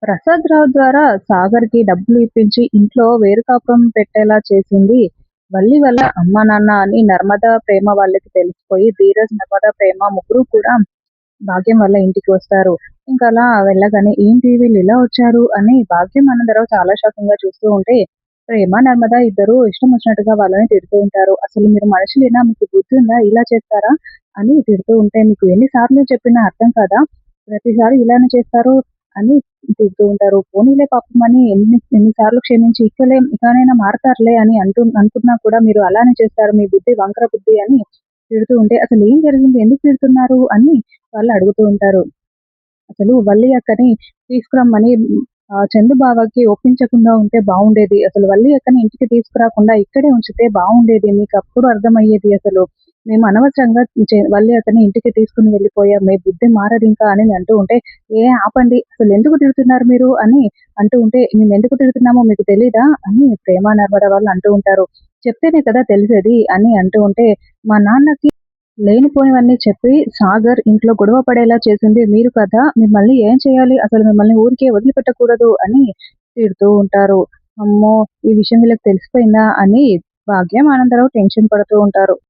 ప్రసాదరావు ద్వారా సాగర్‌కి డబ్బులు ఇప్పించి ఇంట్లో వేరు కాపురం పెట్టేలా చేసింది వల్లి వాళ్ళ అమ్మా, నాన్న అని నర్మద ప్రేమ వాళ్ళకి తెలిసిపోయి ధీరజ్, నర్మద ప్రేమ ముగ్గురు కూడా భాగ్యం వల్ల ఇంటికి వస్తారు. ఇంకలా వెళ్ళగానే ఏంటి వీళ్ళు ఇలా వచ్చారు అని భాగ్యం, ఆనందరావు చాలా షాకింగ్‌గా చూస్తూ ఉంటే, ప్రేమ, నర్మద ఇద్దరు ఇష్టం వచ్చినట్టుగా వాళ్ళని తిడుతూ ఉంటారు. "అసలు మీరు మనుషులేనా? మీకు బుద్ధి ఉందా? ఇలా చేస్తారా?" అని తిడుతూ ఉంటే, "మీకు ఎన్ని సార్లు చెప్పినా అర్థం కాదా? ప్రతిసారి ఇలానే చేస్తారు" అని తిడుతూ ఉంటారు. పోనీలే పాపం అని ఎన్ని ఎన్ని సార్లు క్షమించి ఇకనైనా మారతారులే అని అనుకున్నా కూడా మీరు అలానే చేస్తారు. మీ బుద్ధి వంకర బుద్ధి అని తిడుతూ ఉంటే, "అసలేం జరిగింది? ఎందుకు తిడుతున్నారు?" అని వాళ్ళు అడుగుతూ ఉంటారు. అసలు వల్లి అక్కని తీసుకురమ్మని చందు బావకి ఒప్పించకుండా ఉంటే బావుండేది. అసలు వల్లి అక్కని ఇంటికి తీసుకురాకుండా ఇక్కడే ఉంచితే బావుండేది. మీకప్పుడు అర్థమయ్యేది అసలు. మేము అనవసరంగా వల్లి అక్కని ఇంటికి తీసుకొని వెళ్ళిపోయాం. మీ బుద్ధి మారదింకా అని అంటూ ఉంటే, "ఏ ఆపండి. అసలెందుకు తిడుతున్నారు మీరు?" అని అంటూ ఉంటే, "మేమెందుకు తిడుతున్నామో మీకు తెలీదా?" అని ప్రేమ, నర్మద వాళ్ళు అంటూ ఉంటారు. "చెప్తేనే కదా తెలిసేది" అని అంటూ ఉంటే, "మా నాన్నకి లేనిపోనివన్నీ చెప్పి సాగర్ ఇంట్లో గొడవ పడేలా చేసింది మీరు కదా! మిమ్మల్ని ఏం చేయాలి? అసలు మిమ్మల్ని ఊరికే వదిలిపెట్టకూడదు అని తిడుతూ ఉంటారు. అమ్మో! ఈ విషయం వీళ్ళకి తెలిసిపోయిందా అని భాగ్యం, ఆనందరావు టెన్షన్ పడుతూ ఉంటారు.